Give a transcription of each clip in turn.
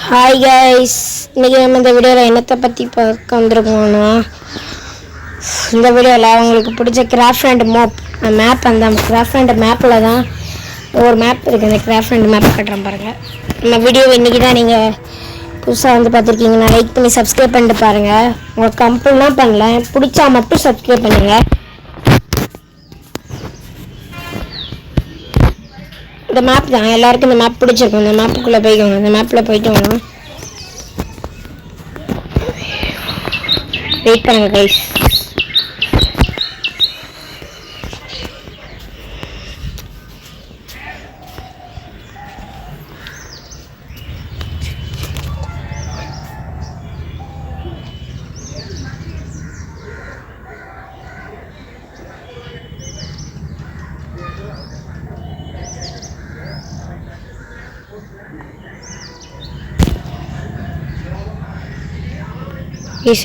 Hi guys, இன்றைக்கி நம்ம இந்த வீடியோவில் என்னத்தை பற்றி பார்க்க வந்திருக்கோம்னா, இந்த வீடியோவில் உங்களுக்கு பிடிச்ச கிராஃப்ட் அண்ட் மேப் அந்த கிராஃப்ட் அண்ட் மேப்பில் தான் ஒரு மேப் இருக்குது. அந்த கிராஃப்ட் அண்ட் மேப் கட்டுறேன் பாருங்கள். நம்ம வீடியோவை இன்றைக்கி தான் நீங்கள் புதுசாக வந்து பார்த்துருக்கீங்கன்னா லைக் பண்ணி சப்ஸ்கிரைப் பண்ணிட்டு பாருங்கள். உங்களுக்கு கம்பெல்லாம் பண்ணல, பிடிச்சா மட்டும் சப்ஸ்கிரைப் பண்ணுங்கள். இந்த மேப் தான் எல்லாருக்கும் இந்த மேப் பிடிச்சிருக்கும். இந்த மேப்புக்குள்ளே போய்க்கோங்க. இந்த மேப்பில் போய்ட்டோம்னா வெயிட் பண்ணுங்க கைஸ்.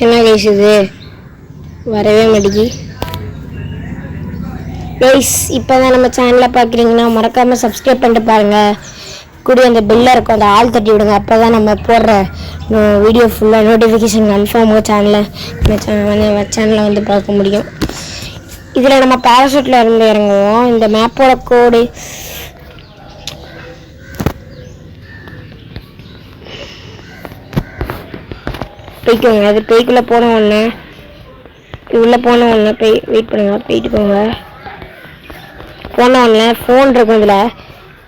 என்ன கைஸ் இது வரவே மாட்டேங்கி கைஸ். இப்போ தான் நம்ம சேனலில் பார்க்குறீங்கன்னா மறக்காமல் சப்ஸ்கிரைப் பண்ணிட்டு பாருங்கள். கூட அந்த பெல்லை இருக்கும், அந்த ஆள் தட்டி விடுங்க. அப்போ தான் நம்ம போடுற வீடியோ ஃபுல்லாக நோட்டிஃபிகேஷன் கன்ஃபார்ம் உங்கள் சேனலில் வந்து பார்க்க முடியும். இதில் நம்ம பேராஷூட்டில் இருந்து இறங்குவோம். இந்த மேப்போட கோடு போய்க்கோங்க. அது போய்க்குள்ளே போன உடனே உள்ளே போன உடனே வெயிட் பண்ணுங்க, போயிட்டு போங்க. போன உடனே ஃபோன் இருக்கும், இதில்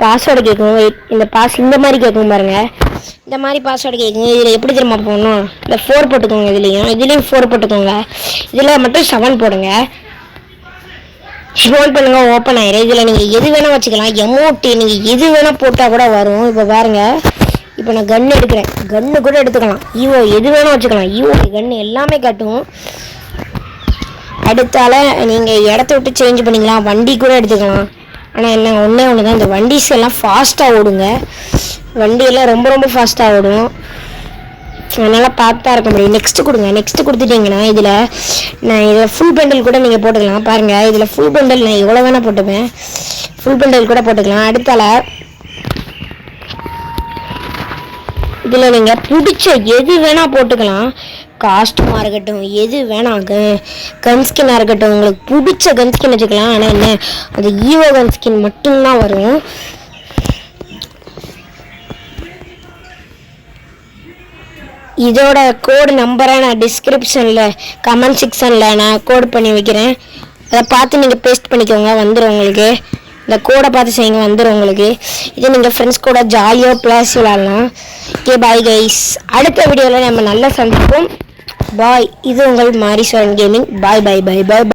பாஸ்வேர்டு கேட்கும். இந்த மாதிரி கேட்கும் பாருங்க. இந்த மாதிரி பாஸ்வேர்டு கேட்குங்க. இதில் எப்படி திரும்ப போகணும், இந்த 4 போட்டுக்கோங்க. இதுலேயும் 4 போட்டுக்கோங்க. இதில் மட்டும் 7 போடுங்க. ஹோல்ட் பண்ணுங்க, ஓப்பன் ஆயிரும். இதில் நீங்கள் எது வேணால் வச்சுக்கலாம். எமௌண்ட்டு நீங்கள் எது வேணால் போட்டால் கூட வரும். இப்போ பாருங்கள், இப்போ நான் கன்று எடுக்கிறேன். கன்று கூட எடுத்துக்கலாம். ஈவோ எது வேணால் வச்சுக்கலாம். ஈவோ கன்று எல்லாமே காட்டும். அடுத்தால நீங்கள் இடத்த விட்டு சேஞ்ச் பண்ணிக்கலாம். வண்டி கூட எடுத்துக்கலாம். ஆனால் என்ன ஒன்று தான், இந்த வண்டிஸ் எல்லாம் ஃபாஸ்ட்டாக ஓடுங்க. வண்டியெல்லாம் ரொம்ப ரொம்ப ஃபாஸ்ட்டாக ஓடும். அதனால் பார்த்தா இருக்க முடியும். நெக்ஸ்ட்டு கொடுங்க. நெக்ஸ்ட்டு கொடுத்துட்டிங்கன்னா இதில் ஃபுல் பண்டல் கூட நீங்கள் போட்டுக்கலாம். பாருங்கள், இதில் ஃபுல் பண்டல் நான் எவ்வளோ வேணால் போட்டுப்பேன். ஃபுல் பண்டல் கூட போட்டுக்கலாம். அடுத்தால இதில் நீங்கள் பிடிச்ச எது வேணால் போட்டுக்கலாம். காஸ்ட்யூமாக இருக்கட்டும், எது வேணாம், கன்ஸ்கின்னாக இருக்கட்டும், உங்களுக்கு பிடிச்ச கன்ஸ்கின் வச்சுக்கலாம். ஆனால் என்ன, அது ஈவோ கன்ஸ்கின் மட்டும்தான் வரும். இதோட கோடு நம்பரை நான் டிஸ்கிரிப்ஷனில் கமெண்ட் செக்ஷனில் நான் கோட் பண்ணி வைக்கிறேன். அதை பார்த்து நீங்கள் பேஸ்ட் பண்ணிக்கோங்க, வந்துடும் உங்களுக்கு. இந்த கோடை பார்த்து செய்யுங்க, வந்துடும் உங்களுக்கு. இது நீங்கள் ஃப்ரெண்ட்ஸ் கூட ஜாலியாக ப்ளஸ் விளாட்லாம். Okay, bye guys. அடுத்த வீடியோவில் நம்ம நல்லா சந்திப்போம். பாய். இது உங்கள் மாரீஸ்வரன் கேமிங். பாய் பாய் பாய் பாய்.